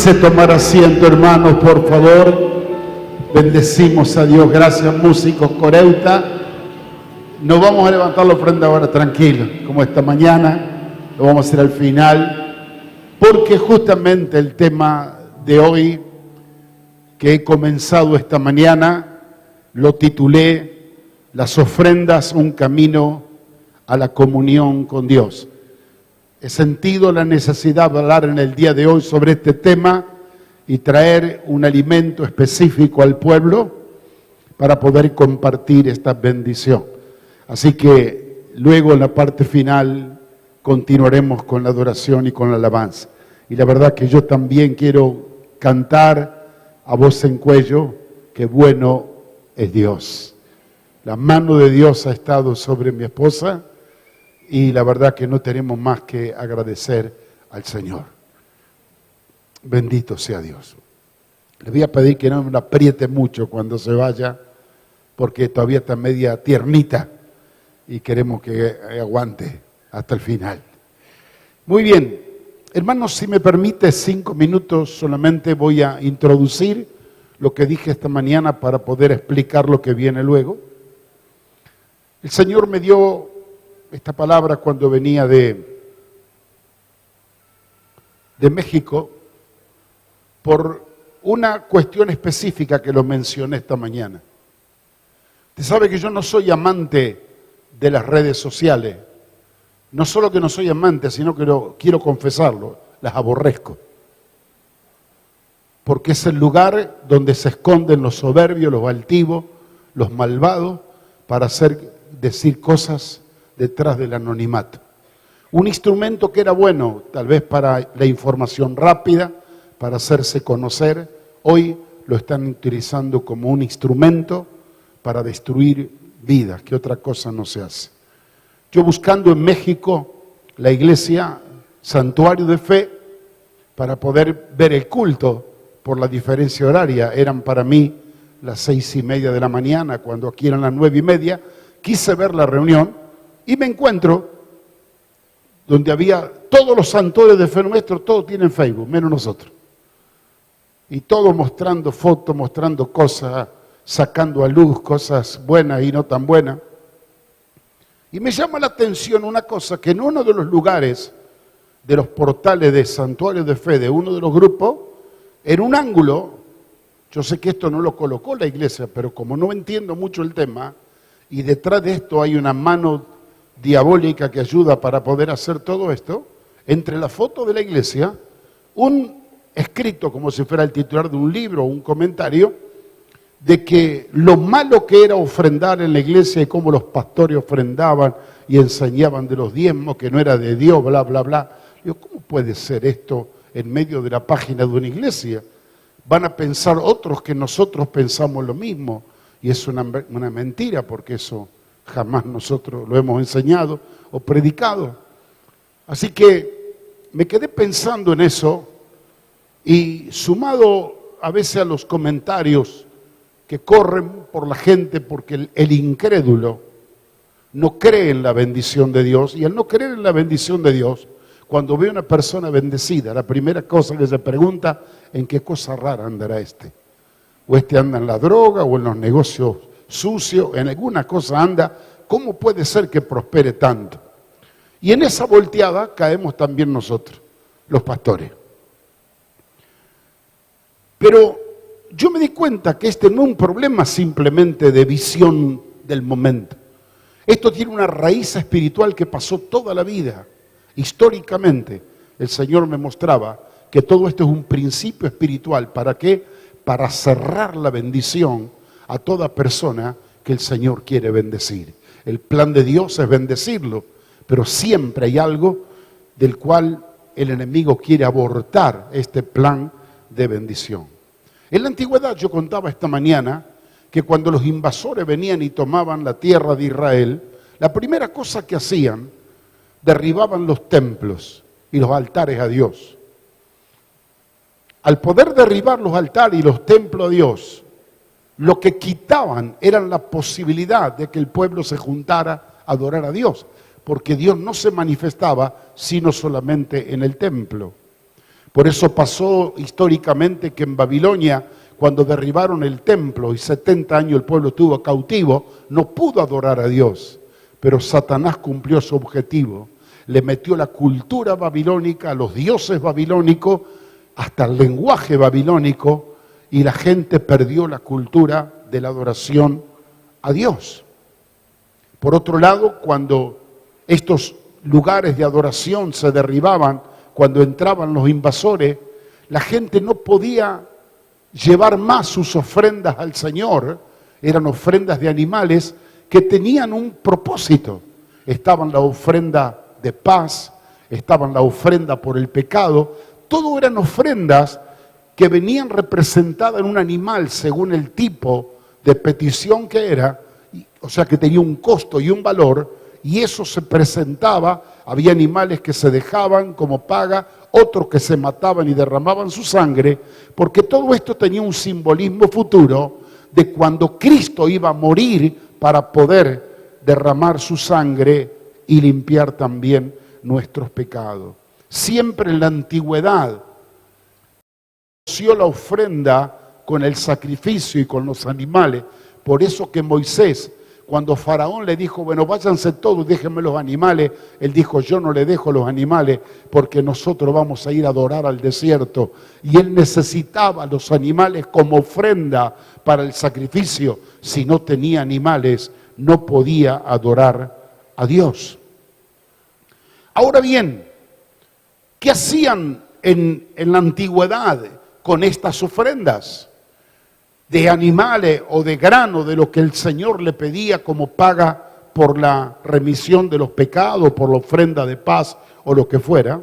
Pudiese tomar asiento, hermanos, por favor. Bendecimos a Dios. Gracias, músicos Coreuta. No vamos a levantar la ofrenda ahora, tranquilo, como esta mañana. Lo vamos a hacer al final, porque justamente el tema de hoy que he comenzado esta mañana lo titulé Las ofrendas, un camino a la comunión con Dios. He sentido la necesidad de hablar en el día de hoy sobre este tema y traer un alimento específico al pueblo para poder compartir esta bendición. Así que luego en la parte final continuaremos con la adoración y con la alabanza. Y la verdad que yo también quiero cantar a voz en cuello, que bueno es Dios. La mano de Dios ha estado sobre mi esposa y la verdad que no tenemos más que agradecer al Señor. Bendito sea Dios. Le voy a pedir que no me apriete mucho cuando se vaya, porque todavía está media tiernita y queremos que aguante hasta el final. Muy bien, hermanos, si me permite 5 minutos solamente voy a introducir lo que dije esta mañana para poder explicar lo que viene luego. El Señor me dio esta palabra cuando venía de México por una cuestión específica que lo mencioné esta mañana. Usted sabe que yo no soy amante de las redes sociales. No solo que no soy amante, sino que quiero confesarlo, las aborrezco. Porque es el lugar donde se esconden los soberbios, los altivos, los malvados, para decir cosas detrás del anonimato. Un instrumento que era bueno, tal vez para la información rápida, para hacerse conocer, hoy lo están utilizando como un instrumento para destruir vidas, que otra cosa no se hace. Yo buscando en México la iglesia, santuario de fe, para poder ver el culto por la diferencia horaria, eran para mí las 6:30 de la mañana, cuando aquí eran las 9:30, quise ver la reunión, y me encuentro donde había todos los santuarios de fe nuestros, todos tienen Facebook, menos nosotros. Y todos mostrando fotos, mostrando cosas, sacando a luz cosas buenas y no tan buenas. Y me llama la atención una cosa, que en uno de los lugares de los portales de santuarios de fe de uno de los grupos, en un ángulo, yo sé que esto no lo colocó la iglesia, pero como no entiendo mucho el tema, y detrás de esto hay una mano diabólica que ayuda para poder hacer todo esto, entre la foto de la iglesia, un escrito como si fuera el titular de un libro o un comentario, de que lo malo que era ofrendar en la iglesia y cómo los pastores ofrendaban y enseñaban de los diezmos, que no era de Dios, bla, bla, bla. Digo, ¿cómo puede ser esto en medio de la página de una iglesia? Van a pensar otros que nosotros pensamos lo mismo, y es una mentira, porque eso jamás nosotros lo hemos enseñado o predicado. Así que me quedé pensando en eso, y sumado a veces a los comentarios que corren por la gente, porque el incrédulo no cree en la bendición de Dios, y al no creer en la bendición de Dios, cuando ve a una persona bendecida, la primera cosa que se pregunta, ¿en qué cosa rara andará este? O este anda en la droga, o en los negocios sucios, en alguna cosa anda. ¿Cómo puede ser que prospere tanto? Y en esa volteada caemos también nosotros, los pastores. Pero yo me di cuenta que este no es un problema simplemente de visión del momento. Esto tiene una raíz espiritual que pasó toda la vida. Históricamente, el Señor me mostraba que todo esto es un principio espiritual. ¿Para qué? Para cerrar la bendición a toda persona que el Señor quiere bendecir. El plan de Dios es bendecirlo, pero siempre hay algo del cual el enemigo quiere abortar este plan de bendición. En la antigüedad, yo contaba esta mañana, que cuando los invasores venían y tomaban la tierra de Israel, la primera cosa que hacían, derribaban los templos y los altares a Dios. Al poder derribar los altares y los templos a Dios, lo que quitaban era la posibilidad de que el pueblo se juntara a adorar a Dios, porque Dios no se manifestaba sino solamente en el templo. Por eso pasó históricamente que en Babilonia, cuando derribaron el templo y 70 años el pueblo estuvo cautivo, no pudo adorar a Dios. Pero Satanás cumplió su objetivo. Le metió la cultura babilónica, a los dioses babilónicos, hasta el lenguaje babilónico, y la gente perdió la cultura de la adoración a Dios. Por otro lado, cuando estos lugares de adoración se derribaban, cuando entraban los invasores, la gente no podía llevar más sus ofrendas al Señor. Eran ofrendas de animales que tenían un propósito. Estaban la ofrenda de paz, estaban la ofrenda por el pecado. Todo eran ofrendas que venían representadas en un animal según el tipo de petición que era, o sea que tenía un costo y un valor, y eso se presentaba. Había animales que se dejaban como paga, otros que se mataban y derramaban su sangre, porque todo esto tenía un simbolismo futuro de cuando Cristo iba a morir para poder derramar su sangre y limpiar también nuestros pecados. Siempre en la antigüedad asoció la ofrenda con el sacrificio y con los animales. Por eso que Moisés, cuando Faraón le dijo, bueno, váyanse todos, déjenme los animales, él dijo, yo no le dejo los animales porque nosotros vamos a ir a adorar al desierto. Y él necesitaba los animales como ofrenda para el sacrificio. Si no tenía animales, no podía adorar a Dios. Ahora bien, ¿qué hacían en la antigüedad con estas ofrendas de animales o de grano, de lo que el Señor le pedía como paga por la remisión de los pecados, por la ofrenda de paz o lo que fuera?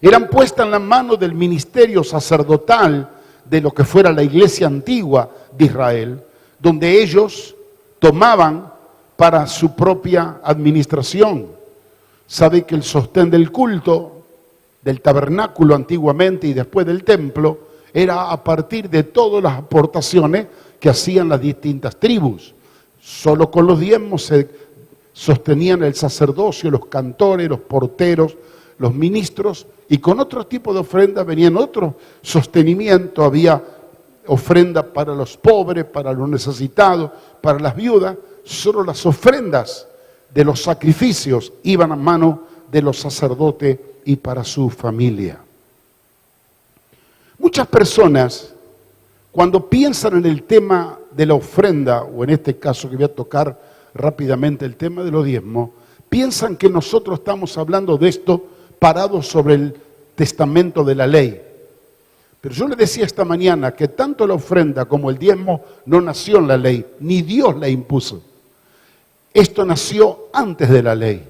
Eran puestas en las manos del ministerio sacerdotal de lo que fuera la iglesia antigua de Israel, donde ellos tomaban para su propia administración. Sabe que el sostén del culto, del tabernáculo antiguamente y después del templo, era a partir de todas las aportaciones que hacían las distintas tribus. Solo con los diezmos se sostenían el sacerdocio, los cantores, los porteros, los ministros, y con otro tipo de ofrenda venían otro sostenimiento. Había ofrenda para los pobres, para los necesitados, para las viudas. Solo las ofrendas de los sacrificios iban a mano de los sacerdotes y para su familia. Muchas personas, cuando piensan en el tema de la ofrenda, o en este caso que voy a tocar rápidamente el tema de los diezmos, piensan que nosotros estamos hablando de esto parados sobre el testamento de la ley. Pero yo le decía esta mañana que tanto la ofrenda como el diezmo no nació en la ley, ni Dios la impuso. Esto nació antes de la ley.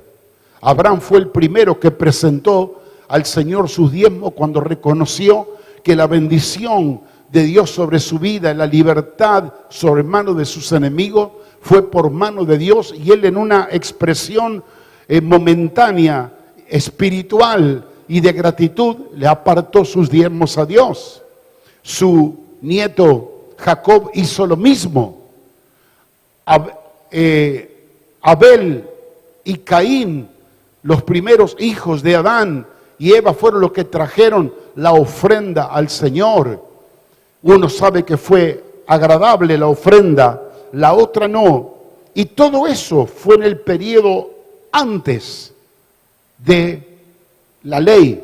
Abraham fue el primero que presentó al Señor sus diezmos cuando reconoció que la bendición de Dios sobre su vida, la libertad sobre manos de sus enemigos, fue por mano de Dios, y él en una expresión momentánea, espiritual y de gratitud, le apartó sus diezmos a Dios. Su nieto Jacob hizo lo mismo. Abel y Caín, los primeros hijos de Adán y Eva, fueron los que trajeron la ofrenda al Señor. Uno sabe que fue agradable la ofrenda, la otra no. Y todo eso fue en el periodo antes de la ley.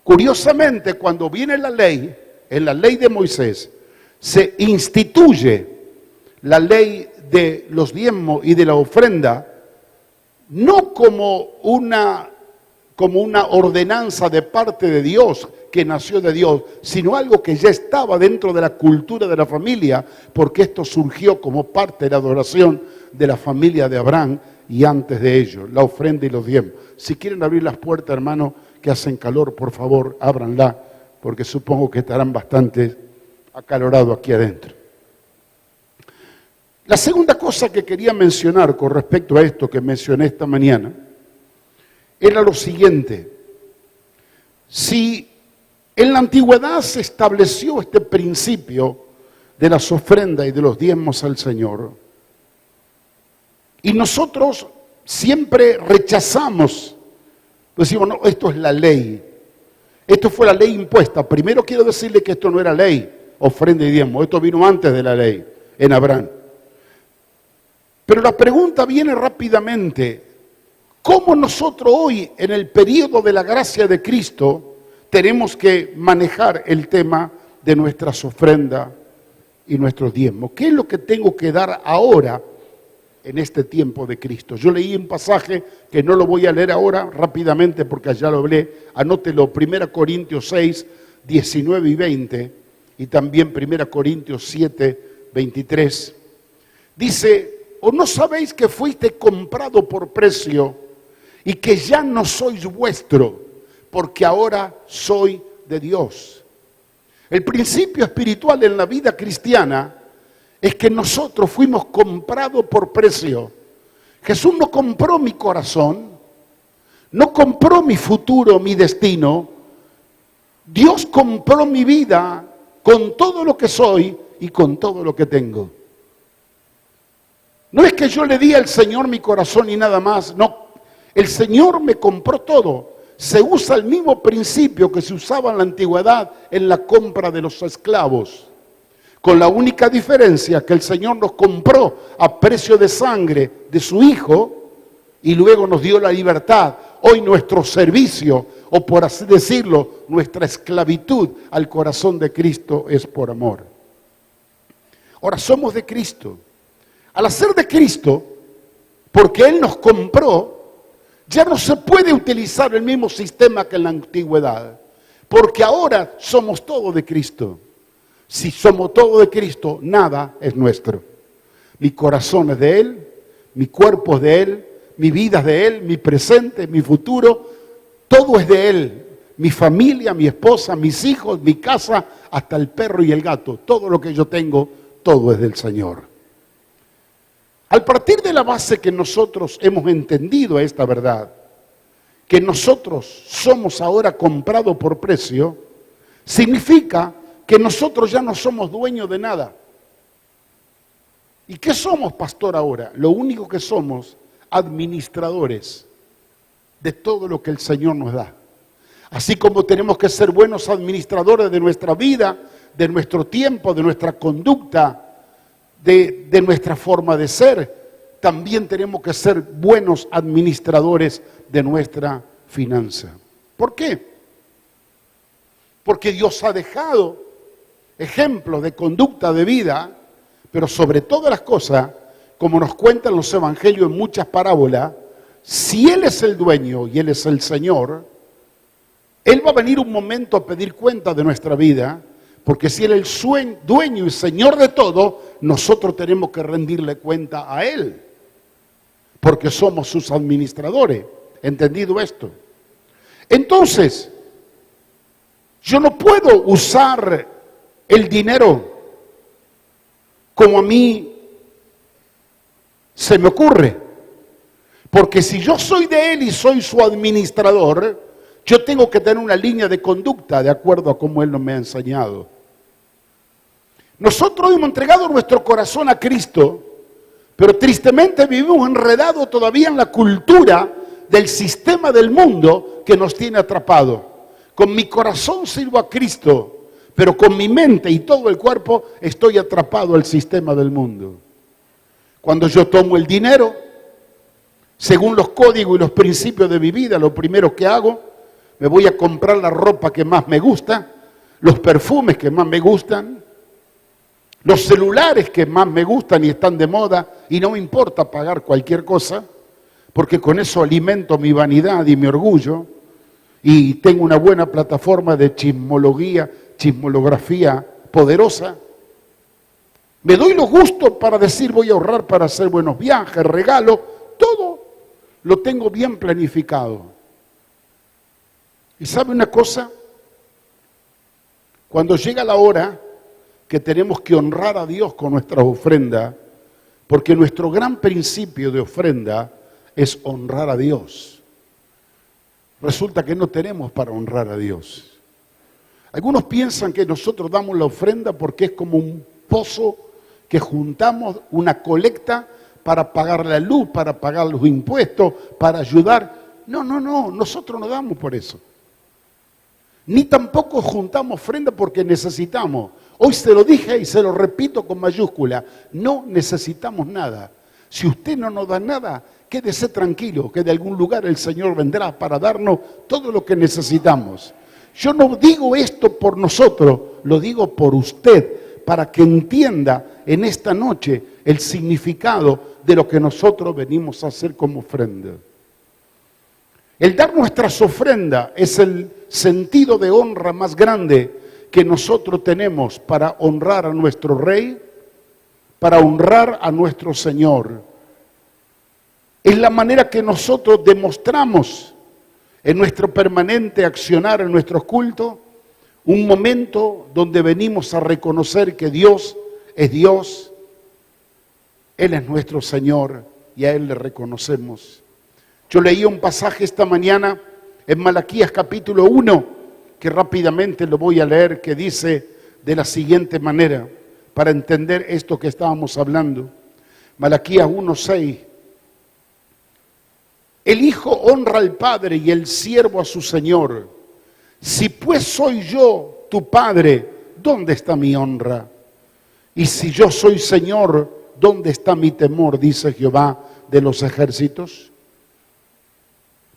Curiosamente, cuando viene la ley, en la ley de Moisés, se instituye la ley de los diezmos y de la ofrenda, no como una ordenanza de parte de Dios, que nació de Dios, sino algo que ya estaba dentro de la cultura de la familia, porque esto surgió como parte de la adoración de la familia de Abraham y antes de ello, la ofrenda y los diezmos. Si quieren abrir las puertas, hermanos, que hacen calor, por favor, ábranla, porque supongo que estarán bastante acalorados aquí adentro. La segunda cosa que quería mencionar con respecto a esto que mencioné esta mañana era lo siguiente. Si en la antigüedad se estableció este principio de las ofrendas y de los diezmos al Señor, y nosotros siempre rechazamos, decimos, no, esto es la ley, Esto fue la ley impuesta. Primero quiero decirle que esto no era ley, ofrenda y diezmo. Esto vino antes de la ley, en Abraham. Pero la pregunta viene rápidamente. ¿Cómo nosotros hoy, en el periodo de la gracia de Cristo, tenemos que manejar el tema de nuestras ofrendas y nuestros diezmos? ¿Qué es lo que tengo que dar ahora en este tiempo de Cristo? Yo leí un pasaje que no lo voy a leer ahora rápidamente porque allá lo hablé. Anótelo, 1 Corintios 6, 19 y 20, y también 1 Corintios 7, 23. Dice, ¿o no sabéis que fuiste comprado por precio y que ya no sois vuestro, porque ahora soy de Dios? El principio espiritual en la vida cristiana es que nosotros fuimos comprados por precio. Jesús no compró mi corazón, no compró mi futuro, mi destino. Dios compró mi vida con todo lo que soy y con todo lo que tengo. No es que yo le di al Señor mi corazón y nada más, no. El Señor me compró todo. Se usa el mismo principio que se usaba en la antigüedad en la compra de los esclavos, con la única diferencia que el Señor nos compró a precio de sangre de su Hijo y luego nos dio la libertad. Hoy nuestro servicio, o por así decirlo, nuestra esclavitud al corazón de Cristo es por amor. Ahora somos de Cristo. Al hacer de Cristo, porque Él nos compró, ya no se puede utilizar el mismo sistema que en la antigüedad, porque ahora somos todos de Cristo. Si somos todos de Cristo, nada es nuestro. Mi corazón es de Él, mi cuerpo es de Él, mi vida es de Él, mi presente, mi futuro, todo es de Él. Mi familia, mi esposa, mis hijos, mi casa, hasta el perro y el gato, todo lo que yo tengo, todo es del Señor. Al partir de la base que nosotros hemos entendido esta verdad, que nosotros somos ahora comprados por precio, significa que nosotros ya no somos dueños de nada. ¿Y qué somos, pastor, ahora? Lo único que somos, administradores de todo lo que el Señor nos da. Así como tenemos que ser buenos administradores de nuestra vida, de nuestro tiempo, de nuestra conducta, de nuestra forma de ser, también tenemos que ser buenos administradores de nuestra finanza. ¿Por qué? Porque Dios ha dejado ejemplos de conducta de vida, pero sobre todas las cosas, como nos cuentan los evangelios en muchas parábolas, si Él es el dueño y Él es el Señor, Él va a venir un momento a pedir cuenta de nuestra vida, porque si Él es el dueño y Señor de todo, nosotros tenemos que rendirle cuenta a Él, porque somos sus administradores. ¿Entendido esto? Entonces, yo no puedo usar el dinero como a mí se me ocurre, porque si yo soy de Él y soy su administrador, yo tengo que tener una línea de conducta de acuerdo a cómo Él nos me ha enseñado. Nosotros hemos entregado nuestro corazón a Cristo, pero tristemente vivimos enredados todavía en la cultura del sistema del mundo que nos tiene atrapados. Con mi corazón sirvo a Cristo, pero con mi mente y todo el cuerpo estoy atrapado al sistema del mundo. Cuando yo tomo el dinero, según los códigos y los principios de mi vida, lo primero que hago, me voy a comprar la ropa que más me gusta, los perfumes que más me gustan, los celulares que más me gustan y están de moda, y no me importa pagar cualquier cosa, porque con eso alimento mi vanidad y mi orgullo, y tengo una buena plataforma de chismolografía poderosa. Me doy los gustos para decir voy a ahorrar para hacer buenos viajes, regalos, todo lo tengo bien planificado. ¿Y sabe una cosa? Cuando llega la hora que tenemos que honrar a Dios con nuestras ofrendas, porque nuestro gran principio de ofrenda es honrar a Dios. Resulta que no tenemos para honrar a Dios. Algunos piensan que nosotros damos la ofrenda porque es como un pozo que juntamos, una colecta para pagar la luz, para pagar los impuestos, para ayudar. No, nosotros no damos por eso. Ni tampoco juntamos ofrenda porque necesitamos. Hoy se lo dije y se lo repito con mayúscula. No necesitamos nada. Si usted no nos da nada, quédese tranquilo, que de algún lugar el Señor vendrá para darnos todo lo que necesitamos. Yo no digo esto por nosotros, lo digo por usted, para que entienda en esta noche el significado de lo que nosotros venimos a hacer como ofrenda. El dar nuestras ofrendas es el sentido de honra más grande que nosotros tenemos para honrar a nuestro Rey, para honrar a nuestro Señor. Es la manera que nosotros demostramos en nuestro permanente accionar, en nuestros cultos, un momento donde venimos a reconocer que Dios es Dios, Él es nuestro Señor y a Él le reconocemos. Yo leí un pasaje esta mañana en Malaquías capítulo 1, que rápidamente lo voy a leer, que dice de la siguiente manera, para entender esto que estábamos hablando. Malaquías 1:6. El Hijo honra al Padre y el siervo a su Señor. Si pues soy yo tu Padre, ¿dónde está mi honra? Y si yo soy Señor, ¿dónde está mi temor? Dice Jehová de los ejércitos.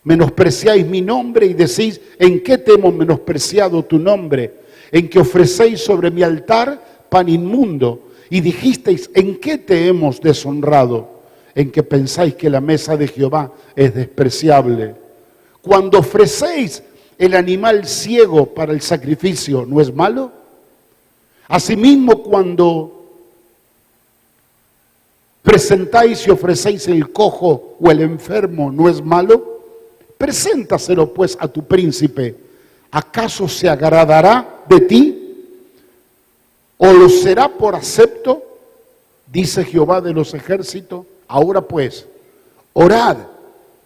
Menospreciáis mi nombre y decís, ¿en qué te hemos menospreciado tu nombre? En que ofrecéis sobre mi altar pan inmundo. Y dijisteis, ¿en qué te hemos deshonrado? En que pensáis que la mesa de Jehová es despreciable. Cuando ofrecéis el animal ciego para el sacrificio, ¿no es malo? Asimismo, cuando presentáis y ofrecéis el cojo o el enfermo, ¿no es malo? Preséntaselo pues a tu príncipe. ¿Acaso se agradará de ti? ¿O lo será por acepto? Dice Jehová de los ejércitos. Ahora pues, orad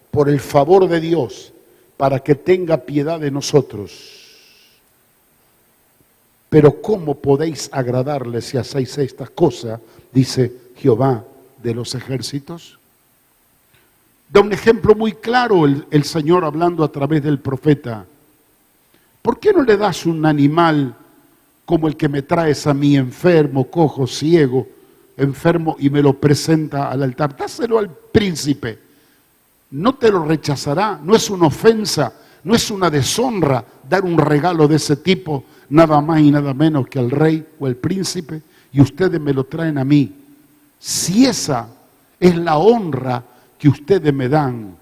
por el favor de Dios para que tenga piedad de nosotros. Pero ¿cómo podéis agradarle si hacéis estas cosas? Dice Jehová de los ejércitos. Da un ejemplo muy claro el Señor hablando a través del profeta. ¿Por qué no le das un animal como el que me traes a mí, enfermo, cojo, ciego, enfermo, y me lo presenta al altar? Dáselo al príncipe. No te lo rechazará, no es una ofensa, no es una deshonra dar un regalo de ese tipo, nada más y nada menos que al rey o al príncipe, y ustedes me lo traen a mí. Si esa es la honra que ustedes me dan,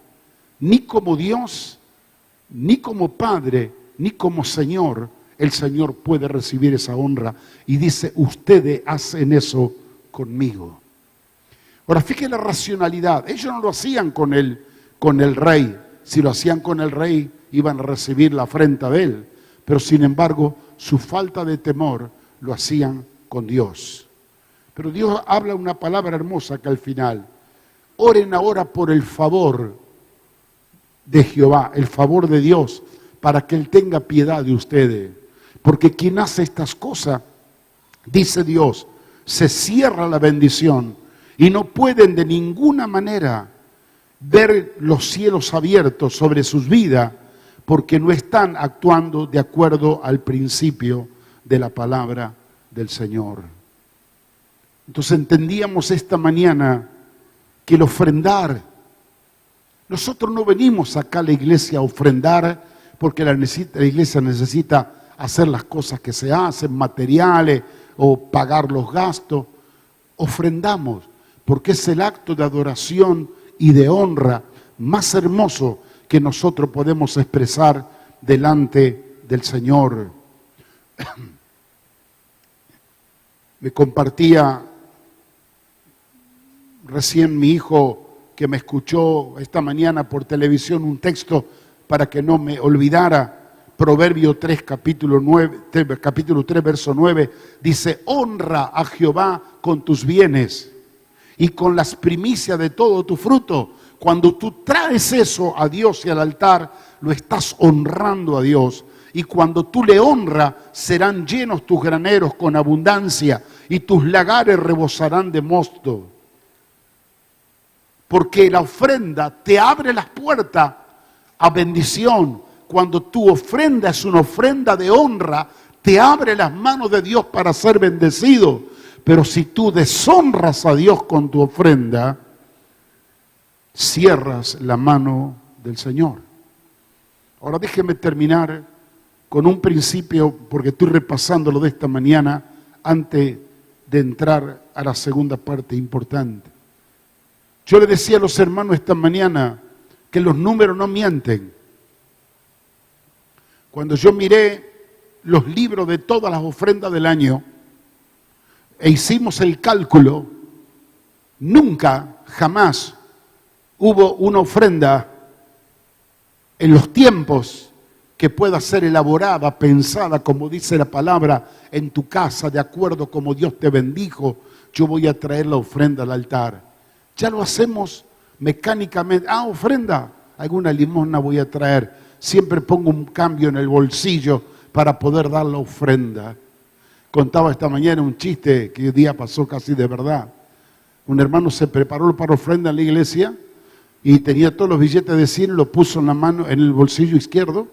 ni como Dios, ni como Padre, ni como Señor, el Señor puede recibir esa honra. Y dice, ustedes hacen eso conmigo. Ahora, fíjense la racionalidad. Ellos no lo hacían con el rey. Si lo hacían con el rey, iban a recibir la afrenta de él. Pero sin embargo, su falta de temor lo hacían con Dios. Pero Dios habla una palabra hermosa que al final, oren ahora por el favor de Jehová, el favor de Dios, para que Él tenga piedad de ustedes. Porque quien hace estas cosas, dice Dios, se cierra la bendición y no pueden de ninguna manera ver los cielos abiertos sobre sus vidas, porque no están actuando de acuerdo al principio de la palabra del Señor. Entonces entendíamos esta mañana que el ofrendar, nosotros no venimos acá a la iglesia a ofrendar porque la iglesia necesita hacer las cosas que se hacen, materiales o pagar los gastos. Ofrendamos porque es el acto de adoración y de honra más hermoso que nosotros podemos expresar delante del Señor. Me compartía recién mi hijo, que me escuchó esta mañana por televisión, un texto para que no me olvidara. Proverbio 3, capítulo 3, verso 9, dice, honra a Jehová con tus bienes y con las primicias de todo tu fruto. Cuando tú traes eso a Dios y al altar, lo estás honrando a Dios. Y cuando tú le honras, serán llenos tus graneros con abundancia y tus lagares rebosarán de mosto. Porque la ofrenda te abre las puertas a bendición. cuando tu ofrenda es una ofrenda de honra, te abre las manos de Dios para ser bendecido. Pero si tú deshonras a Dios con tu ofrenda, cierras la mano del Señor. Ahora déjeme terminar con un principio, porque estoy repasándolo de esta mañana antes de entrar a la segunda parte importante. Yo le decía a los hermanos esta mañana que los números no mienten. Cuando yo miré los libros de todas las ofrendas del año e hicimos el cálculo, nunca, jamás hubo una ofrenda en los tiempos que pueda ser elaborada, pensada, como dice la palabra, en tu casa, de acuerdo como Dios te bendijo. Yo voy a traer la ofrenda al altar. Ya lo hacemos mecánicamente. Ofrenda, alguna limosna voy a traer. Siempre pongo un cambio en el bolsillo para poder dar la ofrenda. Contaba esta mañana un chiste que hoy día pasó casi de verdad. Un hermano se preparó para ofrenda en la iglesia y tenía todos los billetes de 100, lo puso en la mano, en el bolsillo izquierdo,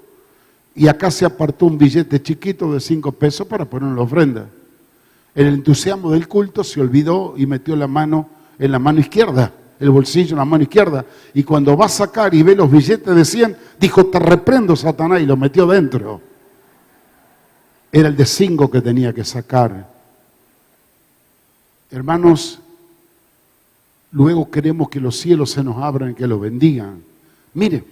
y acá se apartó un billete chiquito de 5 pesos para poner en la ofrenda. En el entusiasmo del culto se olvidó y metió la mano en la mano izquierda, el bolsillo en la mano izquierda, y cuando va a sacar y ve los billetes de 100, dijo: te reprendo, Satanás, y lo metió dentro. Era el de 5 que tenía que sacar. Hermanos, luego queremos que los cielos se nos abran y que los bendigan. Mire,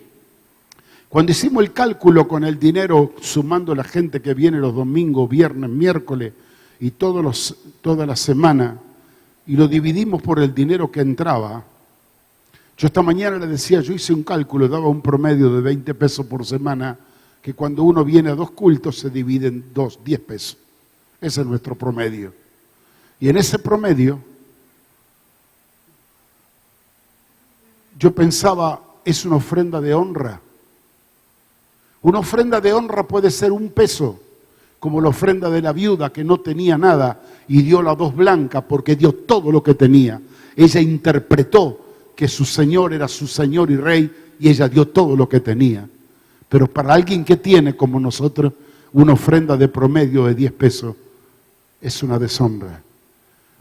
cuando hicimos el cálculo con el dinero, sumando la gente que viene los domingos, viernes, miércoles y toda la semana, y lo dividimos por el dinero que entraba, yo esta mañana le decía, yo hice un cálculo, daba un promedio de 20 pesos por semana, que cuando uno viene a 2 cultos se divide en 10 pesos. Ese es nuestro promedio. Y en ese promedio, yo pensaba, es una ofrenda de honra. Una ofrenda de honra puede ser 1 peso, como la ofrenda de la viuda que no tenía nada y dio las 2 blancas porque dio todo lo que tenía. Ella interpretó que su Señor era su Señor y Rey y ella dio todo lo que tenía. Pero para alguien que tiene, como nosotros, una ofrenda de promedio de 10 pesos, es una deshonra.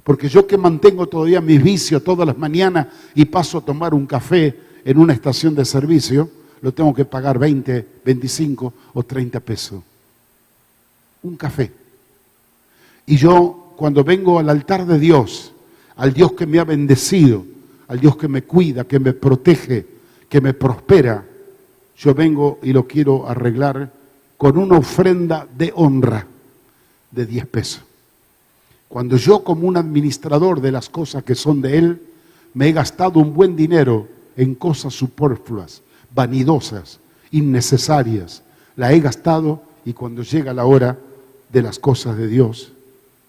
Porque yo que mantengo todavía mis vicios todas las mañanas y paso a tomar un café en una estación de servicio, lo tengo que pagar 20, 25 o 30 pesos. Un café. Y yo, cuando vengo al altar de Dios, al Dios que me ha bendecido, al Dios que me cuida, que me protege, que me prospera, yo vengo y lo quiero arreglar con una ofrenda de honra de 10 pesos. Cuando yo, como un administrador de las cosas que son de Él, me he gastado un buen dinero en cosas superfluas, vanidosas, innecesarias, la he gastado y cuando llega la hora de las cosas de Dios,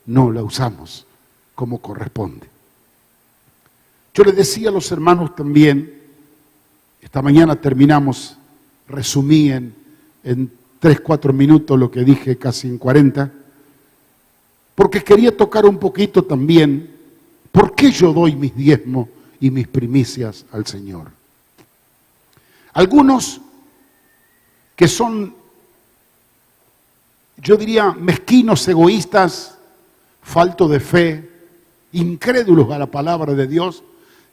no la usamos como corresponde. Yo les decía a los hermanos también, esta mañana terminamos, resumí en 3-4 minutos lo que dije casi en 40, porque quería tocar un poquito también por qué yo doy mis diezmos y mis primicias al Señor. Algunos que son, yo diría, mezquinos, egoístas, faltos de fe, incrédulos a la palabra de Dios,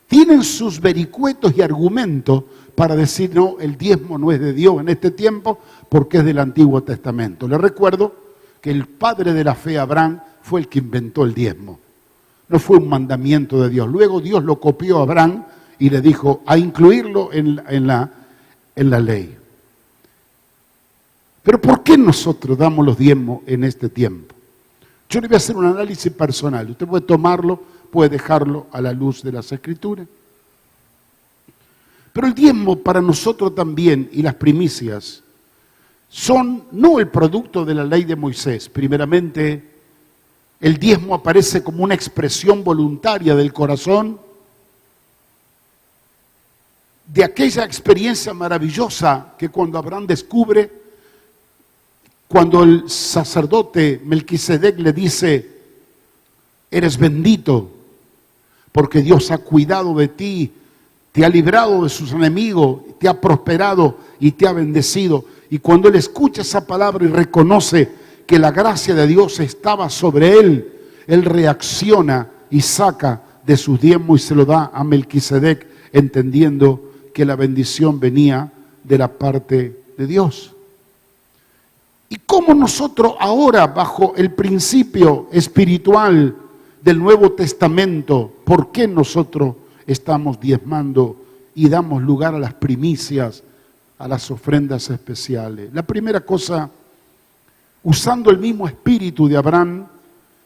tienen sus vericuetos y argumentos para decir, no, el diezmo no es de Dios en este tiempo porque es del Antiguo Testamento. Les recuerdo que el padre de la fe, Abraham, fue el que inventó el diezmo. No fue un mandamiento de Dios. Luego Dios lo copió a Abraham y le dijo a incluirlo en la ley. Pero ¿por qué nosotros damos los diezmos en este tiempo? Yo le voy a hacer un análisis personal. Usted puede tomarlo, puede dejarlo a la luz de las Escrituras. Pero el diezmo para nosotros también y las primicias son no el producto de la ley de Moisés. Primeramente, el diezmo aparece como una expresión voluntaria del corazón de aquella experiencia maravillosa que cuando Abraham descubre, cuando el sacerdote Melquisedec le dice, eres bendito porque Dios ha cuidado de ti, te ha librado de sus enemigos, te ha prosperado y te ha bendecido. Y cuando él escucha esa palabra y reconoce que la gracia de Dios estaba sobre él, él reacciona y saca de sus diezmos y se lo da a Melquisedec, entendiendo que la bendición venía de la parte de Dios. ¿Y cómo nosotros ahora, bajo el principio espiritual del Nuevo Testamento, por qué nosotros estamos diezmando y damos lugar a las primicias, a las ofrendas especiales? La primera cosa, usando el mismo espíritu de Abraham,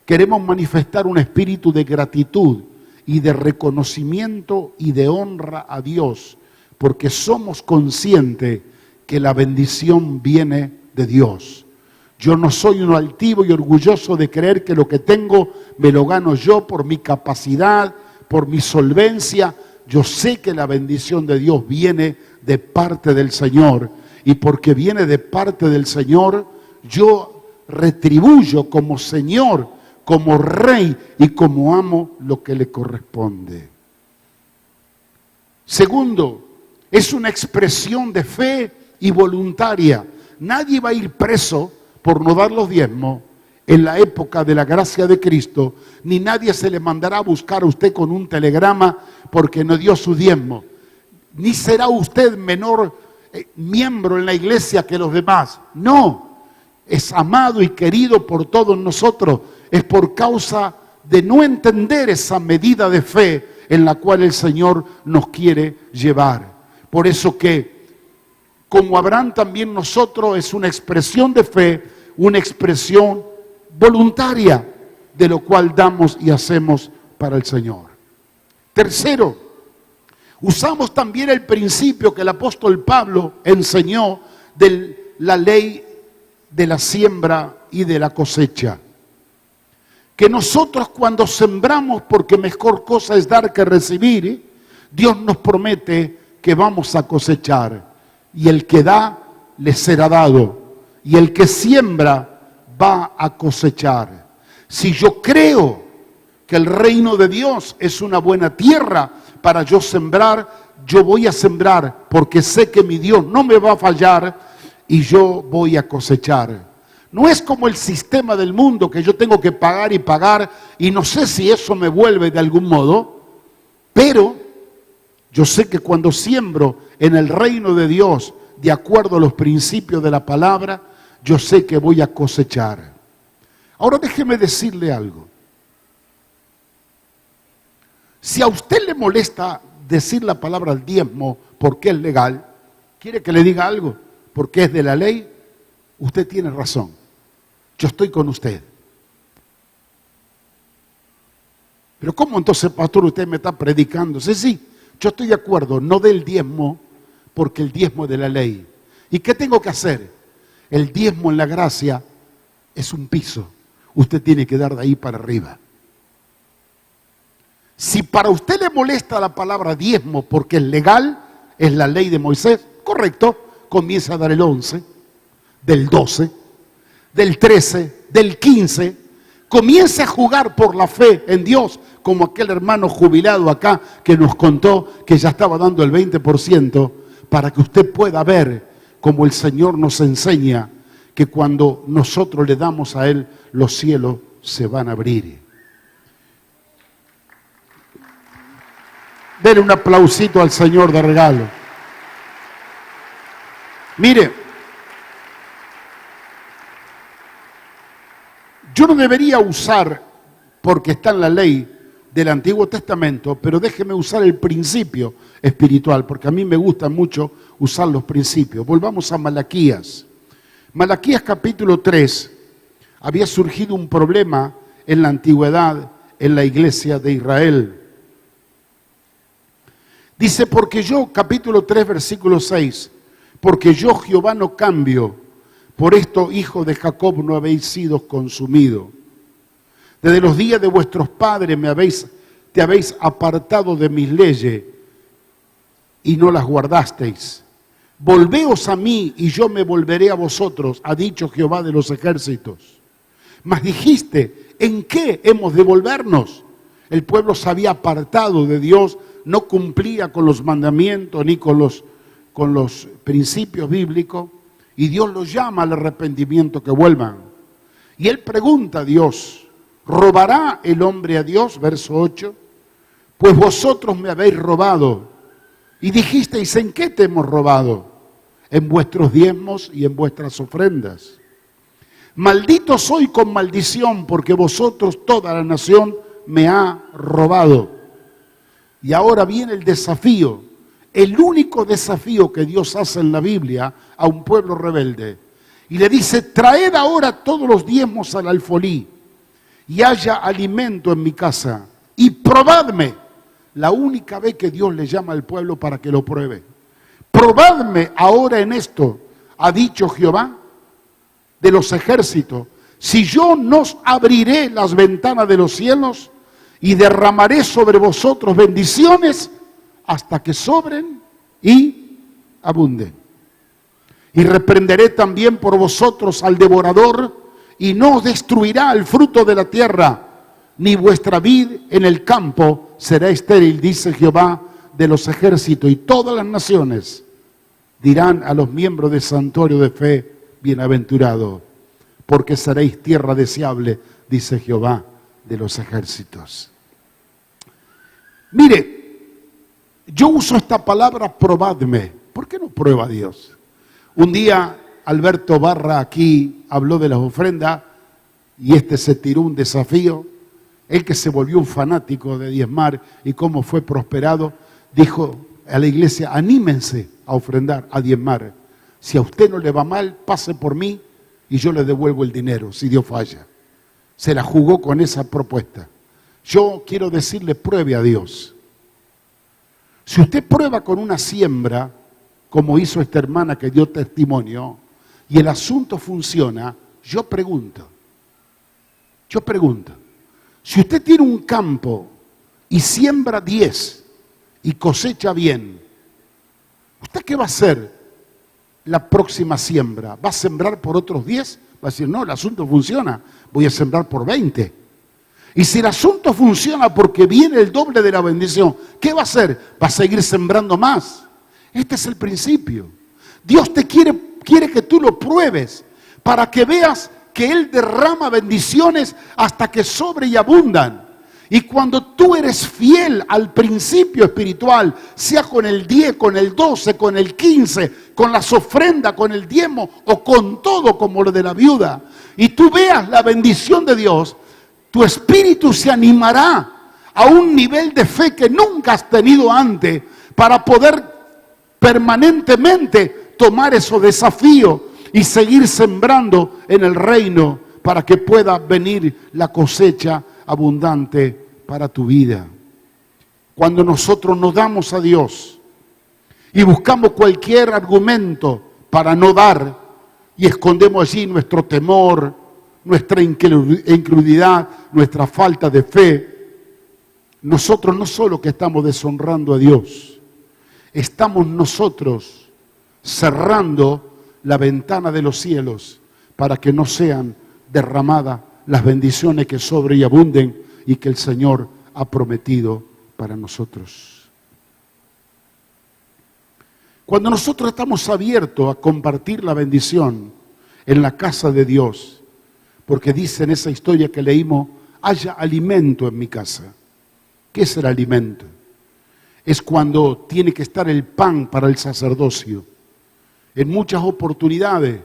queremos manifestar un espíritu de gratitud y de reconocimiento y de honra a Dios, porque somos conscientes que la bendición viene de Dios. Yo no soy uno altivo y orgulloso de creer que lo que tengo me lo gano yo por mi capacidad, por mi solvencia. Yo sé que la bendición de Dios viene de parte del Señor, y porque viene de parte del Señor, yo retribuyo como Señor, como Rey y como amo lo que le corresponde. Segundo, es una expresión de fe y voluntaria. Nadie va a ir preso por no dar los diezmos en la época de la gracia de Cristo, ni nadie se le mandará a buscar a usted con un telegrama porque no dio su diezmo, ni será usted menor miembro en la iglesia que los demás. No, es amado y querido por todos nosotros. Es por causa de no entender esa medida de fe en la cual el Señor nos quiere llevar. Por eso que, como Abraham, también nosotros es una expresión de fe, una expresión voluntaria de lo cual damos y hacemos para el Señor. Tercero, usamos también el principio que el apóstol Pablo enseñó de la ley de la siembra y de la cosecha. Que nosotros cuando sembramos, porque mejor cosa es dar que recibir, Dios nos promete que vamos a cosechar. Y el que da, le será dado. Y el que siembra, va a cosechar. Si yo creo que el reino de Dios es una buena tierra para yo sembrar, yo voy a sembrar porque sé que mi Dios no me va a fallar y yo voy a cosechar. No es como el sistema del mundo que yo tengo que pagar y no sé si eso me vuelve de algún modo, pero yo sé que cuando siembro en el reino de Dios, de acuerdo a los principios de la palabra, yo sé que voy a cosechar. Ahora déjeme decirle algo. Si a usted le molesta decir la palabra al diezmo porque es legal, ¿quiere que le diga algo? Porque es de la ley, usted tiene razón. Yo estoy con usted. Pero ¿cómo entonces, pastor, usted me está predicando? Sí, yo estoy de acuerdo, no del diezmo, porque el diezmo es de la ley. ¿Y qué tengo que hacer? El diezmo en la gracia es un piso. Usted tiene que dar de ahí para arriba. Si para usted le molesta la palabra diezmo porque es legal, es la ley de Moisés, correcto, comienza a dar el 11, del 12, del 13, del 15, comience a jugar por la fe en Dios, como aquel hermano jubilado acá que nos contó que ya estaba dando el 20%, para que usted pueda ver como el Señor nos enseña que cuando nosotros le damos a Él, los cielos se van a abrir. Denle un aplausito al Señor de regalo. Mire, yo no debería usar, porque está en la ley del Antiguo Testamento, pero déjeme usar el principio espiritual, porque a mí me gusta mucho usar los principios. Volvamos a Malaquías. Malaquías capítulo 3, había surgido un problema en la antigüedad en la iglesia de Israel. Dice, porque yo, capítulo 3, versículo 6, porque yo Jehová no cambio, por esto, hijos de Jacob, no habéis sido consumidos. Desde los días de vuestros padres te habéis apartado de mis leyes y no las guardasteis. Volveos a mí y yo me volveré a vosotros, ha dicho Jehová de los ejércitos. Mas dijiste, ¿en qué hemos de volvernos? El pueblo se había apartado de Dios, no cumplía con los mandamientos ni con los principios bíblicos. Y Dios los llama al arrepentimiento, que vuelvan. Y él pregunta a Dios, ¿robará el hombre a Dios? Verso 8. Pues vosotros me habéis robado. Y dijisteis, ¿en qué te hemos robado? En vuestros diezmos y en vuestras ofrendas. Maldito soy con maldición, porque vosotros, toda la nación, me ha robado. Y ahora viene el desafío, el único desafío que Dios hace en la Biblia a un pueblo rebelde. Y le dice, traed ahora todos los diezmos al alfolí, y haya alimento en mi casa, y probadme. La única vez que Dios le llama al pueblo para que lo pruebe. Probadme ahora en esto, ha dicho Jehová de los ejércitos, si yo no os abriré las ventanas de los cielos y derramaré sobre vosotros bendiciones hasta que sobren y abunden. Y reprenderé también por vosotros al devorador, y no os destruirá el fruto de la tierra, ni vuestra vid en el campo será estéril, dice Jehová de los ejércitos. Y todas las naciones dirán a los miembros del santuario de fe, bienaventurado, porque seréis tierra deseable, dice Jehová de los ejércitos. Mire, yo uso esta palabra probadme. ¿Por qué no prueba a Dios? Un día Alberto Barra aquí habló de las ofrendas y se tiró un desafío. Él, que se volvió un fanático de diezmar y cómo fue prosperado, dijo a la iglesia, anímense a ofrendar, a diezmar. Si a usted no le va mal, pase por mí y yo le devuelvo el dinero, si Dios falla. Se la jugó con esa propuesta. Yo quiero decirle, pruebe a Dios. Si usted prueba con una siembra, como hizo esta hermana que dio testimonio, y el asunto funciona, yo pregunto, si usted tiene un campo y siembra 10 y cosecha bien, ¿usted qué va a hacer la próxima siembra? ¿Va a sembrar por otros 10? Va a decir, no, el asunto funciona, voy a sembrar por 20. Y si el asunto funciona porque viene el doble de la bendición, ¿qué va a hacer? Va a seguir sembrando más. Este es el principio. Dios te quiere que tú lo pruebes para que veas que Él derrama bendiciones hasta que sobre y abundan. Y cuando tú eres fiel al principio espiritual, sea con el 10, con el 12, con el 15, con las ofrendas, con el diezmo o con todo como lo de la viuda, y tú veas la bendición de Dios, tu espíritu se animará a un nivel de fe que nunca has tenido antes para poder permanentemente tomar esos desafíos y seguir sembrando en el reino para que pueda venir la cosecha abundante para tu vida. Cuando nosotros nos damos a Dios y buscamos cualquier argumento para no dar y escondemos allí nuestro temor, nuestra incredulidad, nuestra falta de fe, nosotros no solo que estamos deshonrando a Dios, estamos nosotros cerrando la ventana de los cielos para que no sean derramadas las bendiciones que sobre y abunden y que el Señor ha prometido para nosotros. Cuando nosotros estamos abiertos a compartir la bendición en la casa de Dios, porque dice en esa historia que leímos, haya alimento en mi casa. ¿Qué es el alimento? Es cuando tiene que estar el pan para el sacerdocio. En muchas oportunidades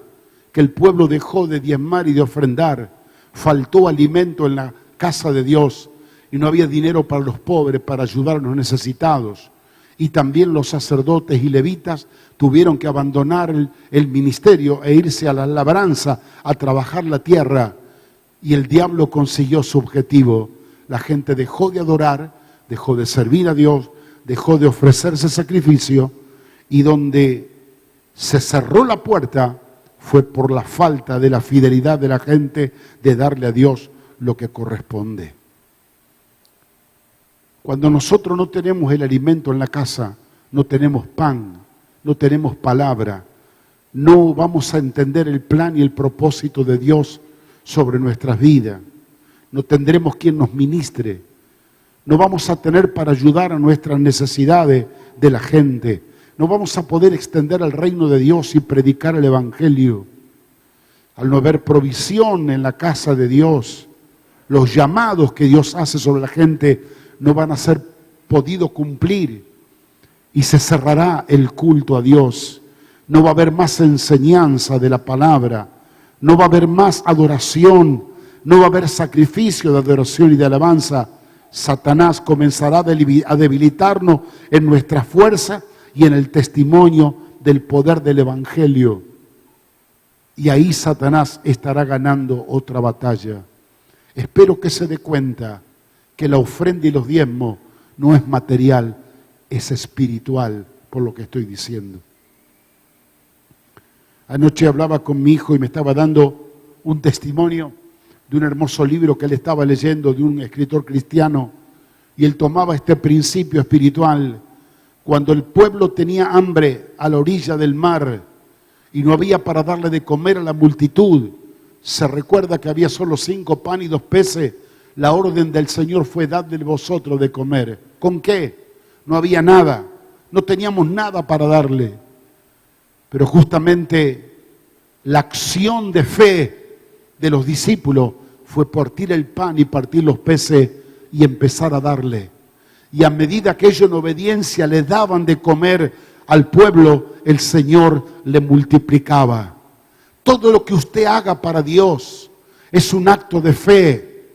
que el pueblo dejó de diezmar y de ofrendar, faltó alimento en la casa de Dios y no había dinero para los pobres, para ayudar a los necesitados. Y también los sacerdotes y levitas tuvieron que abandonar el ministerio e irse a la labranza, a trabajar la tierra. Y el diablo consiguió su objetivo. La gente dejó de adorar, dejó de servir a Dios, dejó de ofrecerse sacrificio, y donde se cerró la puerta fue por la falta de la fidelidad de la gente de darle a Dios lo que corresponde. Cuando nosotros no tenemos el alimento en la casa, no tenemos pan, no tenemos palabra, no vamos a entender el plan y el propósito de Dios sobre nuestras vidas, no tendremos quien nos ministre, no vamos a tener para ayudar a nuestras necesidades de la gente, no vamos a poder extender el reino de Dios y predicar el Evangelio. Al no haber provisión en la casa de Dios, los llamados que Dios hace sobre la gente no van a ser podido cumplir y se cerrará el culto a Dios. No va a haber más enseñanza de la palabra, no va a haber más adoración, no va a haber sacrificio de adoración y de alabanza. Satanás comenzará a debilitarnos en nuestra fuerza y en el testimonio del poder del Evangelio. Y ahí Satanás estará ganando otra batalla. Espero que se dé cuenta que la ofrenda y los diezmos no es material, es espiritual, por lo que estoy diciendo. Anoche hablaba con mi hijo y me estaba dando un testimonio de un hermoso libro que él estaba leyendo de un escritor cristiano, y él tomaba este principio espiritual. Cuando el pueblo tenía hambre a la orilla del mar y no había para darle de comer a la multitud, se recuerda que había solo 5 panes y 2 peces, la orden del Señor fue: dadle vosotros de comer. ¿Con qué? No había nada, no teníamos nada para darle. Pero justamente la acción de fe de los discípulos fue partir el pan y partir los peces y empezar a darle. Y a medida que ellos en obediencia le daban de comer al pueblo, el Señor le multiplicaba. Todo lo que usted haga para Dios es un acto de fe.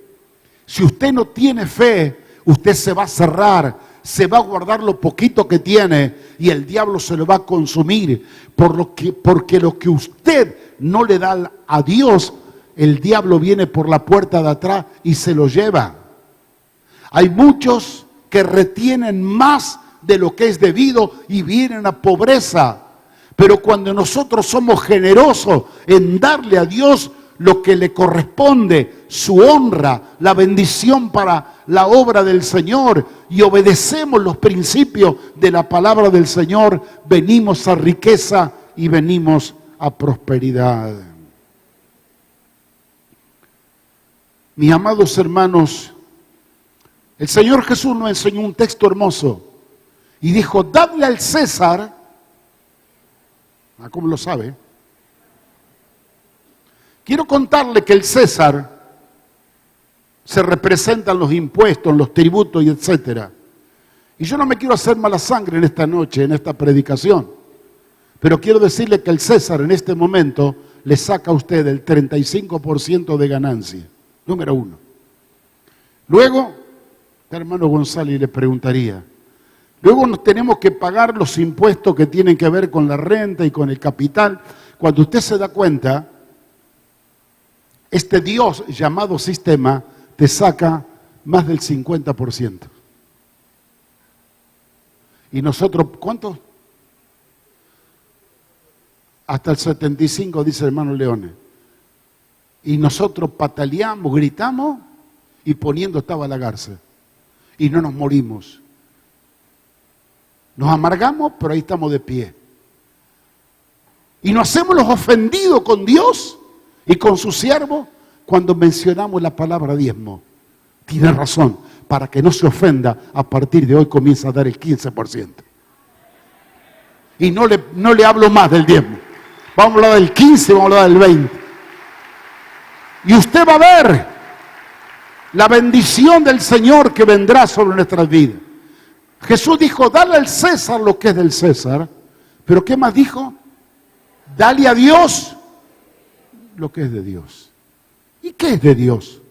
Si usted no tiene fe, usted se va a cerrar, se va a guardar lo poquito que tiene y el diablo se lo va a consumir. Porque lo que usted no le da a Dios, el diablo viene por la puerta de atrás y se lo lleva. Hay muchos que retienen más de lo que es debido y vienen a pobreza. Pero cuando nosotros somos generosos en darle a Dios lo que le corresponde, su honra, la bendición para la obra del Señor, y obedecemos los principios de la palabra del Señor, venimos a riqueza y venimos a prosperidad. Mis amados hermanos, el Señor Jesús nos enseñó un texto hermoso y dijo: dadle al César. ¿Cómo lo sabe? Quiero contarle que el César se representa en los impuestos, en los tributos y etcétera. Y yo no me quiero hacer mala sangre en esta noche, en esta predicación, pero quiero decirle que el César en este momento le saca a usted el 35% de ganancia, número 1. Luego, hermano González le preguntaría, luego nos tenemos que pagar los impuestos que tienen que ver con la renta y con el capital. Cuando usted se da cuenta, este Dios llamado sistema te saca más del 50%. Y nosotros, ¿cuánto? Hasta el 75%, dice el hermano Leone. Y nosotros pataleamos, gritamos, y poniendo estaba la garza. Y no nos morimos. Nos amargamos, pero ahí estamos de pie. Y nos hacemos los ofendidos con Dios y con su siervo cuando mencionamos la palabra diezmo. Tiene razón, para que no se ofenda, a partir de hoy comienza a dar el 15%. Y no le hablo más del diezmo. Vamos a hablar del 15, vamos a hablar del 20%. Y usted va a ver la bendición del Señor que vendrá sobre nuestras vidas. Jesús dijo: dale al César lo que es del César. Pero ¿qué más dijo? Dale a Dios lo que es de Dios. ¿Y qué es de Dios?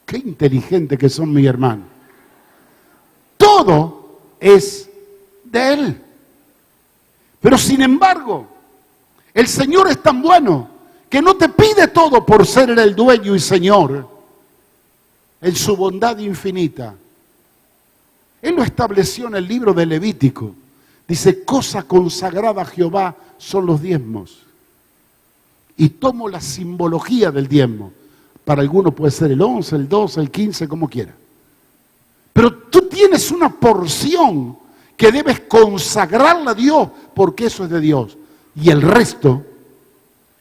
Qué inteligente que son mis hermanos. Todo es de Él. Pero sin embargo, el Señor es tan bueno que no te pide todo por ser el dueño y Señor. En su bondad infinita, Él lo estableció en el libro de Levítico. Dice: cosa consagrada a Jehová son los diezmos. Y tomo la simbología del diezmo. Para algunos puede ser el 11, el 12, el 15, como quiera. Pero tú tienes una porción que debes consagrarla a Dios, porque eso es de Dios. Y el resto,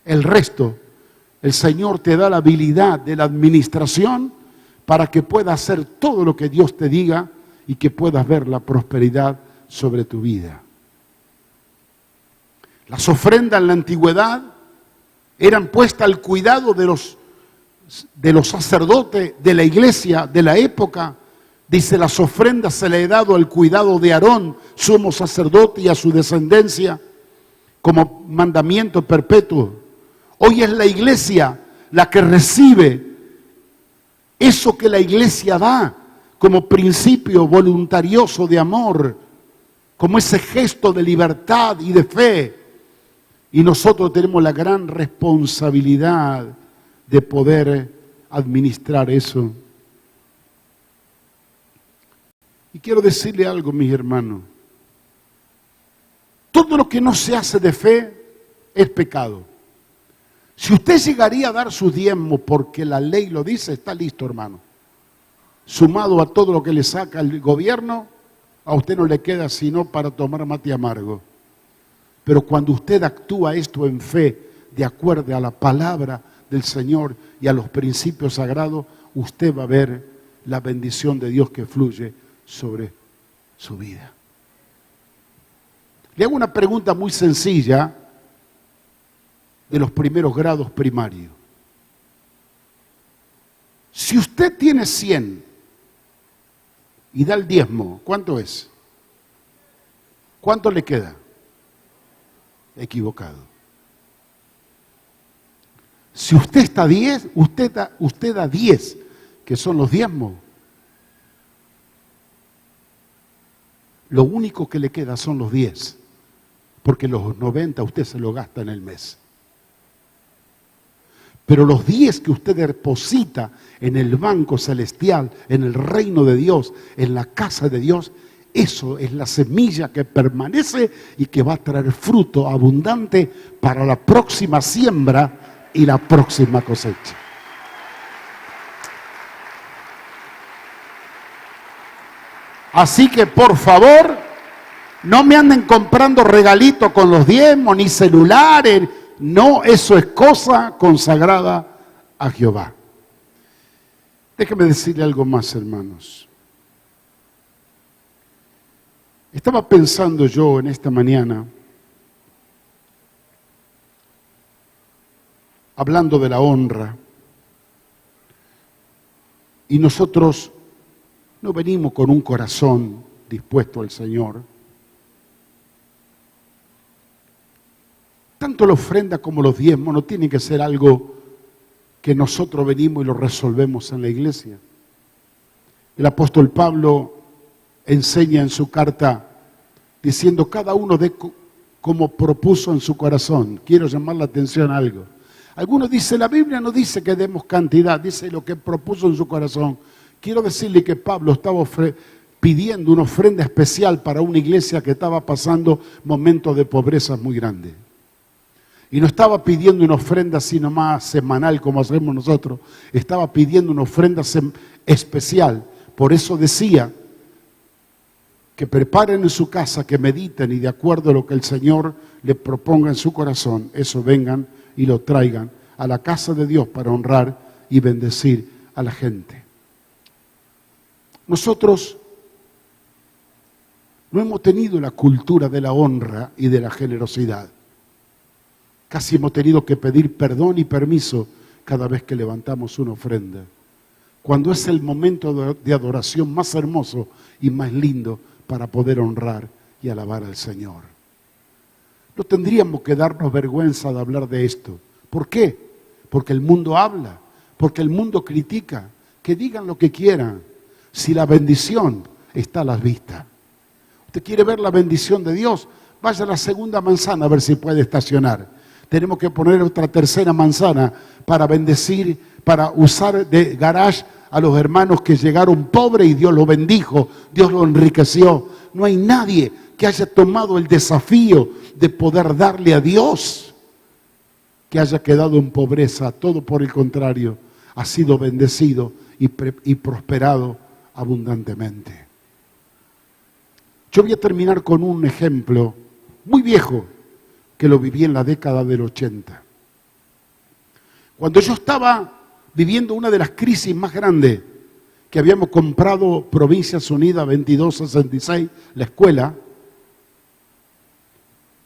el Señor te da la habilidad de la administración para que puedas hacer todo lo que Dios te diga y que puedas ver la prosperidad sobre tu vida. Las ofrendas en la antigüedad eran puestas al cuidado de los sacerdotes de la iglesia de la época. Dice, las ofrendas se le ha dado al cuidado de Aarón, sumo sacerdote, y a su descendencia como mandamiento perpetuo. Hoy es la iglesia la que recibe eso que la iglesia da como principio voluntarioso de amor, como ese gesto de libertad y de fe. Y nosotros tenemos la gran responsabilidad de poder administrar eso. Y quiero decirle algo, mis hermanos. Todo lo que no se hace de fe es pecado. Si usted llegaría a dar su diezmo porque la ley lo dice, está listo, hermano. Sumado a todo lo que le saca el gobierno, a usted no le queda sino para tomar mate amargo. Pero cuando usted actúa esto en fe, de acuerdo a la palabra del Señor y a los principios sagrados, usted va a ver la bendición de Dios que fluye sobre su vida. Le hago una pregunta muy sencilla de los primeros grados primarios. Si usted tiene 100 y da el diezmo, ¿cuánto es? ¿Cuánto le queda? Equivocado. Si usted está 10, usted da 10, que son los diezmos. Lo único que le queda son los 10, porque los 90 usted se lo gasta en el mes. Pero los 10 que usted deposita en el banco celestial, en el reino de Dios, en la casa de Dios, eso es la semilla que permanece y que va a traer fruto abundante para la próxima siembra y la próxima cosecha. Así que por favor, no me anden comprando regalitos con los diezmos, ni celulares. No, eso es cosa consagrada a Jehová. Déjeme decirle algo más, hermanos. Estaba pensando yo en esta mañana, hablando de la honra, y nosotros no venimos con un corazón dispuesto al Señor. Tanto la ofrenda como los diezmos no tienen que ser algo que nosotros venimos y lo resolvemos en la iglesia. El apóstol Pablo enseña en su carta diciendo cada uno de como propuso en su corazón. Quiero llamar la atención a algo. Algunos dicen, la Biblia no dice que demos cantidad, dice lo que propuso en su corazón. Quiero decirle que Pablo estaba pidiendo una ofrenda especial para una iglesia que estaba pasando momentos de pobreza muy grandes. Y no estaba pidiendo una ofrenda así nomás semanal como hacemos nosotros, estaba pidiendo una ofrenda especial. Por eso decía que preparen en su casa, que mediten y de acuerdo a lo que el Señor le proponga en su corazón, eso vengan y lo traigan a la casa de Dios para honrar y bendecir a la gente. Nosotros no hemos tenido la cultura de la honra y de la generosidad. Casi hemos tenido que pedir perdón y permiso cada vez que levantamos una ofrenda. Cuando es el momento de adoración más hermoso y más lindo para poder honrar y alabar al Señor. No tendríamos que darnos vergüenza de hablar de esto. ¿Por qué? Porque el mundo habla, porque el mundo critica. Que digan lo que quieran, si la bendición está a la vista. ¿Usted quiere ver la bendición de Dios? Vaya a la segunda manzana a ver si puede estacionar. Tenemos que poner otra tercera manzana para bendecir, para usar de garage a los hermanos que llegaron pobres y Dios los bendijo, Dios los enriqueció. No hay nadie que haya tomado el desafío de poder darle a Dios que haya quedado en pobreza. Todo por el contrario, ha sido bendecido y prosperado abundantemente. Yo voy a terminar con un ejemplo muy viejo que lo viví en la década del 80. Cuando yo estaba viviendo una de las crisis más grandes, que habíamos comprado Provincias Unidas 2266, la escuela,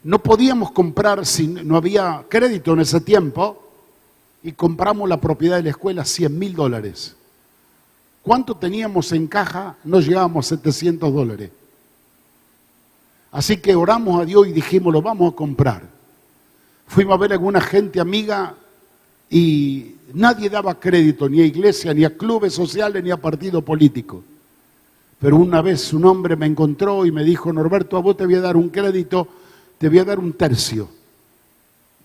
No podíamos comprar, si no había crédito en ese tiempo, y compramos la propiedad de la escuela, $100.000. ¿Cuánto teníamos en caja? No llegábamos a $700. Así que oramos a Dios y dijimos, lo vamos a comprar. Fuimos a ver a alguna gente amiga y nadie daba crédito, ni a iglesia, ni a clubes sociales, ni a partido político. Pero una vez un hombre me encontró y me dijo, Norberto, a vos te voy a dar un crédito, te voy a dar 1/3.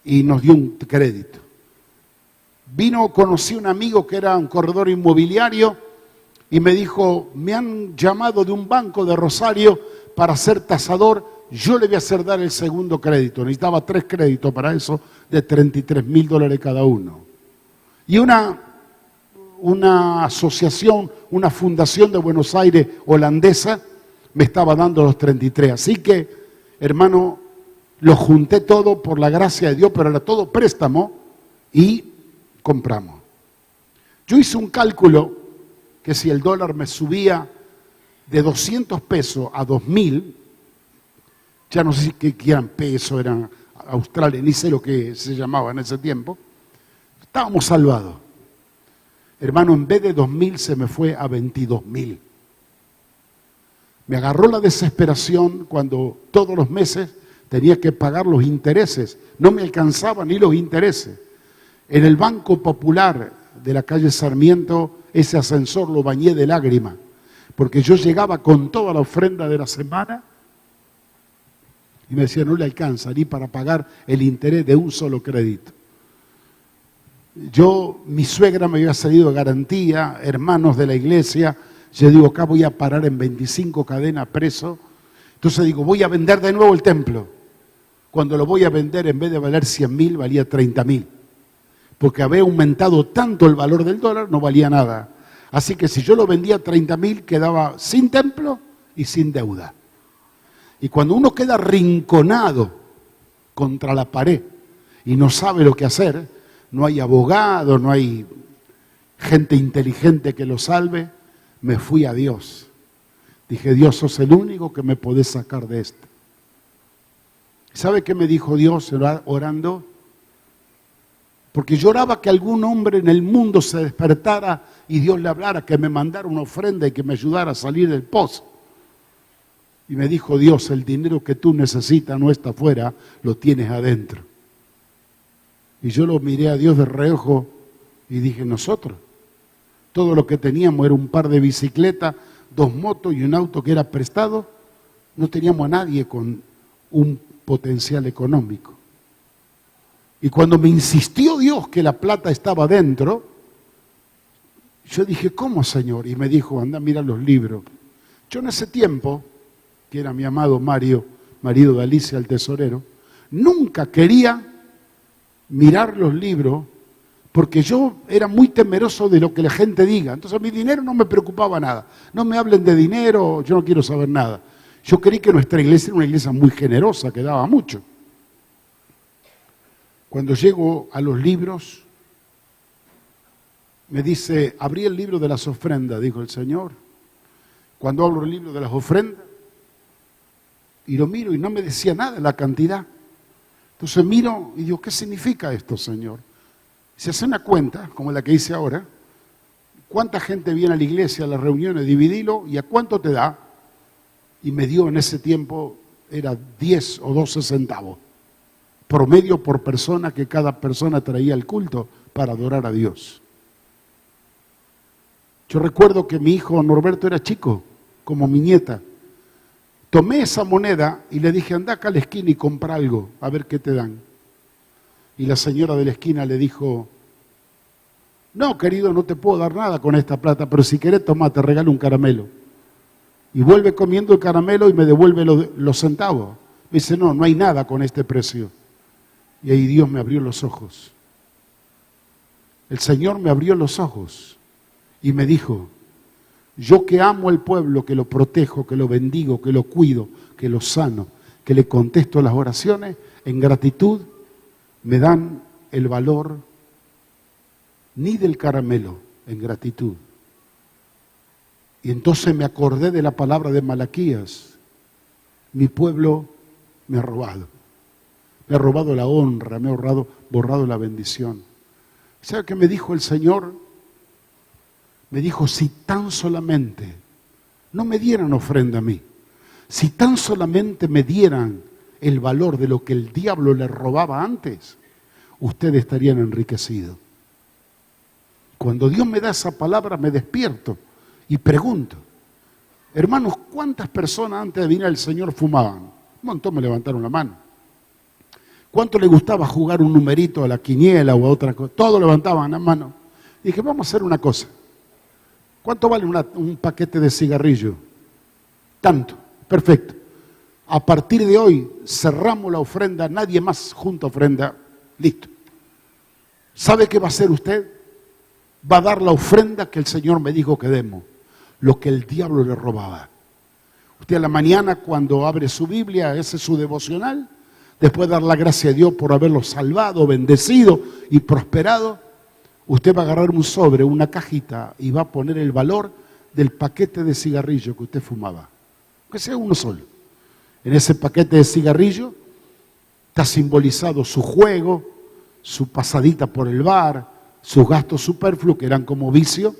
Y nos dio un crédito. Conocí un amigo que era un corredor inmobiliario y me dijo, me han llamado de un banco de Rosario para ser tasador, yo le voy a hacer dar el segundo crédito. Necesitaba 3 créditos para eso, de $33.000 cada uno. Y una asociación, una fundación de Buenos Aires holandesa, me estaba dando los 33. Así que, hermano, lo junté todo por la gracia de Dios, pero era todo préstamo y compramos. Yo hice un cálculo que si el dólar me subía de 200 pesos a 2.000, ya no sé qué eran pesos, eran australes, ni sé lo que se llamaba en ese tiempo, estábamos salvados. Hermano, en vez de 2.000 se me fue a 22.000. Me agarró la desesperación cuando todos los meses tenía que pagar los intereses. No me alcanzaban ni los intereses. En el Banco Popular de la calle Sarmiento, ese ascensor lo bañé de lágrimas, porque yo llegaba con toda la ofrenda de la semana y me decía, no le alcanza ni para pagar el interés de un solo crédito. Mi suegra me había salido de garantía, hermanos de la iglesia, yo digo, acá voy a parar en 25 cadenas preso. Entonces digo, voy a vender de nuevo el templo. Cuando lo voy a vender, en vez de valer 100.000, valía 30.000. Porque había aumentado tanto el valor del dólar, no valía nada. Así que si yo lo vendía a 30.000, quedaba sin templo y sin deuda. Y cuando uno queda arrinconado contra la pared y no sabe lo que hacer, no hay abogado, no hay gente inteligente que lo salve, me fui a Dios. Dije, Dios, sos el único que me podés sacar de esto. ¿Sabe qué me dijo Dios orando? Porque yo oraba que algún hombre en el mundo se despertara y Dios le hablara, que me mandara una ofrenda y que me ayudara a salir del pozo. Y me dijo Dios, el dinero que tú necesitas no está afuera, lo tienes adentro. Y yo lo miré a Dios de reojo y dije, nosotros, todo lo que teníamos era un par de bicicletas, 2 motos y un auto que era prestado, no teníamos a nadie con un potencial económico. Y cuando me insistió Dios que la plata estaba dentro, yo dije, ¿cómo, Señor? Y me dijo, anda, mira los libros. Yo en ese tiempo, que era mi amado Mario, marido de Alicia, el tesorero, nunca quería mirar los libros porque yo era muy temeroso de lo que la gente diga. Entonces mi dinero no me preocupaba nada. No me hablen de dinero, yo no quiero saber nada. Yo creí que nuestra iglesia era una iglesia muy generosa, que daba mucho. Cuando llego a los libros, me dice, abrí el libro de las ofrendas, dijo el Señor. Cuando abro el libro de las ofrendas, y lo miro y no me decía nada la cantidad. Entonces miro y digo, ¿qué significa esto, Señor? Se hace una cuenta, como la que hice ahora, ¿cuánta gente viene a la iglesia, a las reuniones? Dividilo, ¿y a cuánto te da? Y me dio en ese tiempo, era 10 o 12 centavos, promedio por persona que cada persona traía al culto para adorar a Dios. Yo recuerdo que mi hijo Norberto era chico, como mi nieta. Tomé esa moneda y le dije, anda acá a la esquina y compra algo, a ver qué te dan. Y la señora de la esquina le dijo, no, querido, no te puedo dar nada con esta plata, pero si querés, tomá, te regalo un caramelo. Y vuelve comiendo el caramelo y me devuelve los centavos. Me dice, no, no hay nada con este precio. Y ahí Dios me abrió los ojos. El Señor me abrió los ojos y me dijo, yo que amo al pueblo, que lo protejo, que lo bendigo, que lo cuido, que lo sano, que le contesto las oraciones, en gratitud me dan el valor ni del caramelo, en gratitud. Y entonces me acordé de la palabra de Malaquías, mi pueblo me ha robado. me ha robado la honra, me ha borrado la bendición. ¿Sabe qué me dijo el Señor? Me dijo, si tan solamente no me dieran ofrenda a mí, si tan solamente me dieran el valor de lo que el diablo le robaba antes, ustedes estarían enriquecidos. Cuando Dios me da esa palabra, me despierto y pregunto, hermanos, ¿cuántas personas antes de venir al Señor fumaban? Un montón me levantaron la mano. ¿Cuánto le gustaba jugar un numerito a la quiniela o a otra cosa? Todos levantaban la mano. Dije, vamos a hacer una cosa. ¿Cuánto vale un paquete de cigarrillo? Tanto. Perfecto. A partir de hoy cerramos la ofrenda, nadie más junta ofrenda. Listo. ¿Sabe qué va a hacer usted? Va a dar la ofrenda que el Señor me dijo que demos, lo que el diablo le robaba. Usted a la mañana cuando abre su Biblia, ese es su devocional, después de dar la gracia a Dios por haberlo salvado, bendecido y prosperado, usted va a agarrar un sobre, una cajita y va a poner el valor del paquete de cigarrillo que usted fumaba, que sea uno solo. En ese paquete de cigarrillo está simbolizado su juego, su pasadita por el bar, sus gastos superfluos que eran como vicio,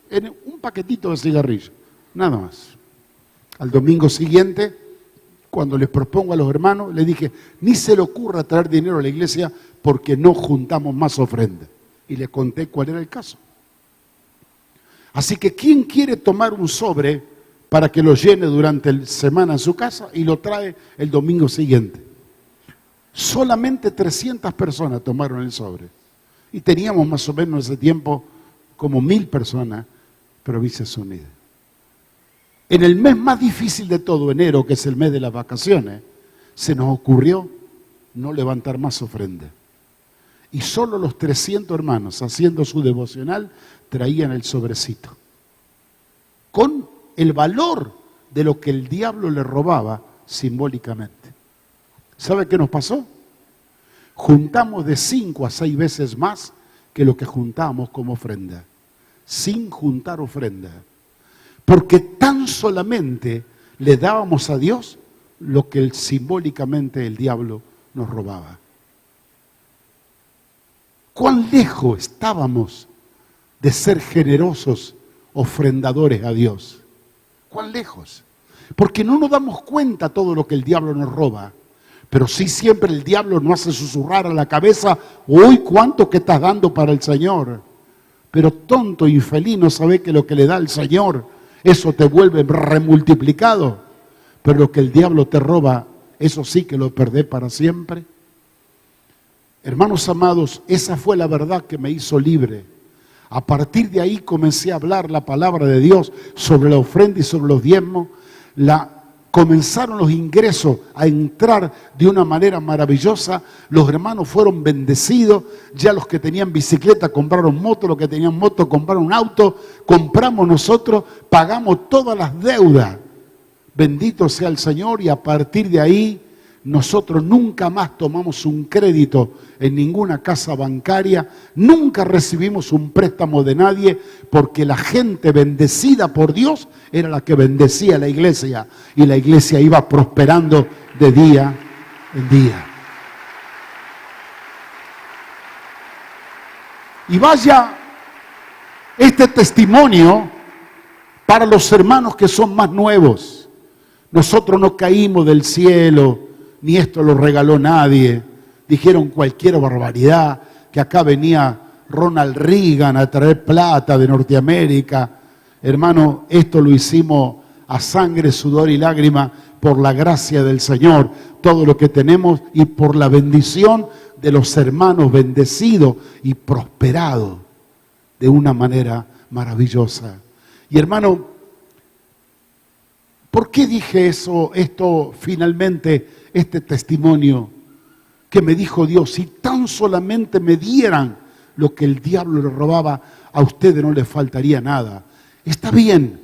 en un paquetito de cigarrillo, nada más. Al domingo siguiente, cuando les propongo a los hermanos, les dije, ni se le ocurra traer dinero a la iglesia porque no juntamos más ofrenda. Y les conté cuál era el caso. Así que, ¿quién quiere tomar un sobre para que lo llene durante la semana en su casa y lo trae el domingo siguiente? Solamente 300 personas tomaron el sobre. Y teníamos más o menos en ese tiempo como 1000 personas, Provincias Unidas. En el mes más difícil de todo, enero, que es el mes de las vacaciones, se nos ocurrió no levantar más ofrenda. Y solo los 300 hermanos, haciendo su devocional, traían el sobrecito. Con el valor de lo que el diablo le robaba simbólicamente. ¿Sabe qué nos pasó? Juntamos de 5 a 6 veces más que lo que juntábamos como ofrenda, sin juntar ofrenda. Porque tan solamente le dábamos a Dios lo que simbólicamente el diablo nos robaba. ¿Cuán lejos estábamos de ser generosos ofrendadores a Dios? ¿Cuán lejos? Porque no nos damos cuenta todo lo que el diablo nos roba. Pero sí siempre el diablo nos hace susurrar a la cabeza, uy, ¿cuánto que estás dando para el Señor? Pero tonto, infeliz, no sabe que lo que le da el Señor, eso te vuelve remultiplicado. Pero lo que el diablo te roba, eso sí que lo perdés para siempre. Hermanos amados, esa fue la verdad que me hizo libre. A partir de ahí comencé a hablar la palabra de Dios sobre la ofrenda y sobre los diezmos. Comenzaron los ingresos a entrar de una manera maravillosa, los hermanos fueron bendecidos, ya los que tenían bicicleta compraron moto, los que tenían moto compraron auto, compramos nosotros, pagamos todas las deudas. Bendito sea el Señor, y a partir de ahí nosotros nunca más tomamos un crédito en ninguna casa bancaria, nunca recibimos un préstamo de nadie, porque la gente bendecida por Dios era la que bendecía a la iglesia, y la iglesia iba prosperando de día en día. Y vaya este testimonio para los hermanos que son más nuevos. Nosotros no caímos del cielo, ni esto lo regaló nadie. Dijeron cualquier barbaridad, que acá venía Ronald Reagan a traer plata de Norteamérica. Hermano, esto lo hicimos a sangre, sudor y lágrima por la gracia del Señor. Todo lo que tenemos y por la bendición de los hermanos bendecidos y prosperados de una manera maravillosa. Y hermano, ¿por qué dije esto finalmente, este testimonio que me dijo Dios? Si tan solamente me dieran lo que el diablo le robaba, a ustedes no les faltaría nada. Está bien,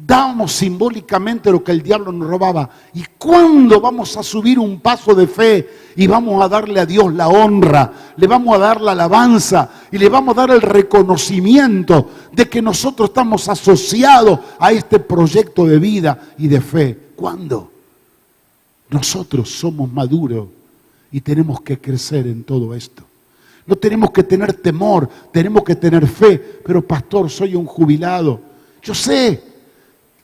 damos simbólicamente lo que el diablo nos robaba. ¿Y cuándo vamos a subir un paso de fe y vamos a darle a Dios la honra, le vamos a dar la alabanza y le vamos a dar el reconocimiento de que nosotros estamos asociados a este proyecto de vida y de fe? ¿Cuándo? Nosotros somos maduros Y tenemos que crecer en todo esto. No tenemos que tener temor, tenemos que tener fe. Pero pastor, soy un jubilado. Yo sé,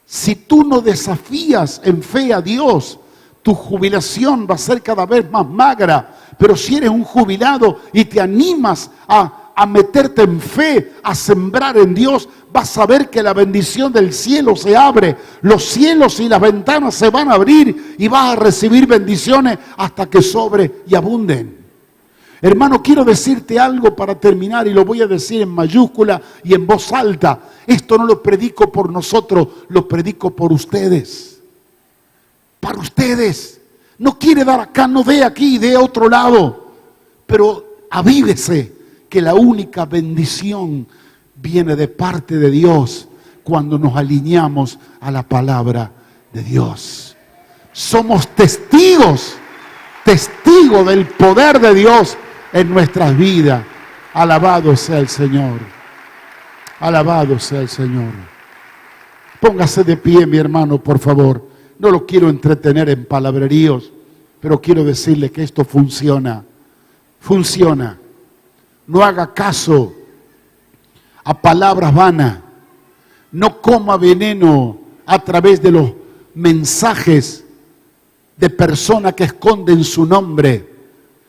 si tú no desafías en fe a Dios, tu jubilación va a ser cada vez más magra. Pero si eres un jubilado y te animas a meterte en fe, a sembrar en Dios, vas a ver que la bendición del cielo se abre. Los cielos y las ventanas se van a abrir y vas a recibir bendiciones hasta que sobre y abunden. Hermano, quiero decirte algo para terminar y lo voy a decir en mayúscula y en voz alta. Esto no lo predico por nosotros, lo predico por ustedes. Para ustedes. No quiere dar acá, no dé aquí, dé a otro lado. Pero avívese que la única bendición viene de parte de Dios cuando nos alineamos a la palabra de Dios. Somos testigos del poder de Dios en nuestras vidas. Alabado sea el Señor. Alabado sea el Señor. Póngase de pie, mi hermano, por favor. No lo quiero entretener en palabreríos, pero quiero decirle que esto funciona. Funciona. No haga caso a palabras vanas. No coma veneno a través de los mensajes de personas que esconden su nombre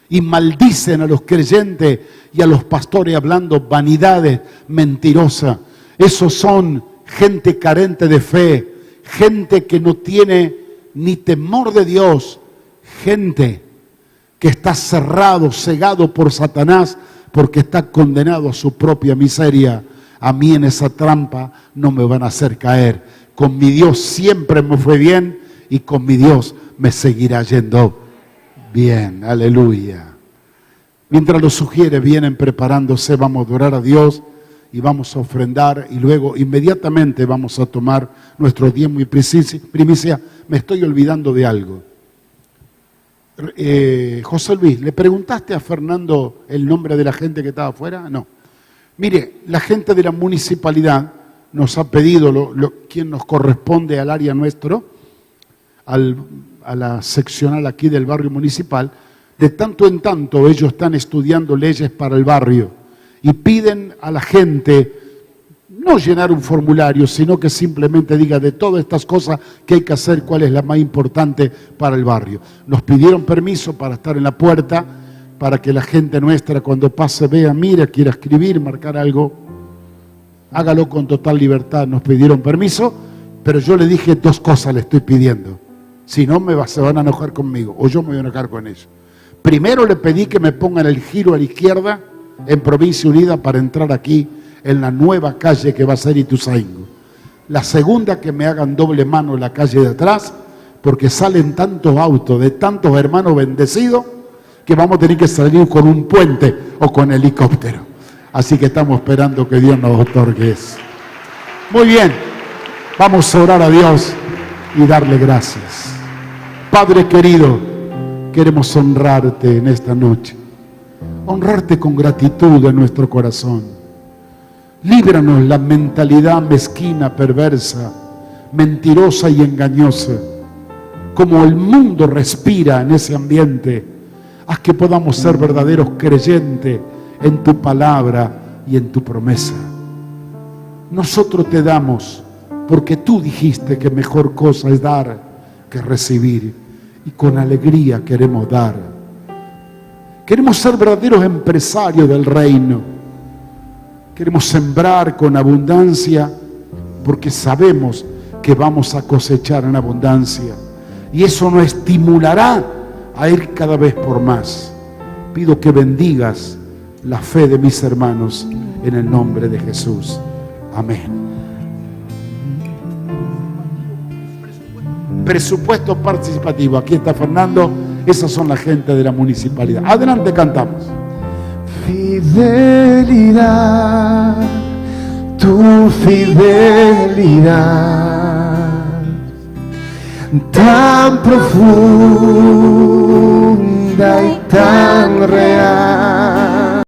y maldicen a los creyentes y a los pastores hablando vanidades mentirosas. Esos son gente carente de fe, gente que no tiene ni temor de Dios, gente que está cerrado, cegado por Satanás, porque está condenado a su propia miseria. A mí en esa trampa no me van a hacer caer. Con mi Dios siempre me fue bien y con mi Dios me seguirá yendo bien. Aleluya. Mientras los sugieres vienen preparándose, vamos a adorar a Dios y vamos a ofrendar y luego inmediatamente vamos a tomar nuestro diezmo y primicia. Me estoy olvidando de algo. José Luis, ¿le preguntaste a Fernando el nombre de la gente que estaba afuera? No. Mire, la gente de la municipalidad nos ha pedido quien nos corresponde al área nuestro, a la seccional aquí del barrio municipal. De tanto en tanto ellos están estudiando leyes para el barrio y piden a la gente no llenar un formulario, sino que simplemente diga de todas estas cosas que hay que hacer, cuál es la más importante para el barrio. Nos pidieron permiso para estar en la puerta, para que la gente nuestra cuando pase vea, mira, quiera escribir, marcar algo, hágalo con total libertad. Nos pidieron permiso, pero yo le dije dos cosas le estoy pidiendo. Si no, se van a enojar conmigo, o yo me voy a enojar con ellos. Primero le pedí que me pongan el giro a la izquierda en Provincia Unida para entrar aquí en la nueva calle que va a ser Ituzaingó. La segunda, que me hagan doble mano en la calle de atrás, porque salen tantos autos de tantos hermanos bendecidos que vamos a tener que salir con un puente o con helicóptero. Así que estamos esperando que Dios nos otorgue eso. Muy bien, vamos a orar a Dios y darle gracias. Padre querido, queremos honrarte en esta noche, honrarte con gratitud en nuestro corazón. Líbranos la mentalidad mezquina, perversa, mentirosa y engañosa. Como el mundo respira en ese ambiente, haz que podamos ser verdaderos creyentes en tu palabra y en tu promesa. Nosotros te damos porque tú dijiste que mejor cosa es dar que recibir, y con alegría queremos dar. Queremos ser verdaderos empresarios del reino. Queremos sembrar con abundancia porque sabemos que vamos a cosechar en abundancia. Y eso nos estimulará a ir cada vez por más. Pido que bendigas la fe de mis hermanos en el nombre de Jesús. Amén. Presupuesto participativo. Aquí está Fernando. Esas son la gente de la municipalidad. Adelante, cantamos. Fidelidad, tu fidelidad, tan profunda y tan real.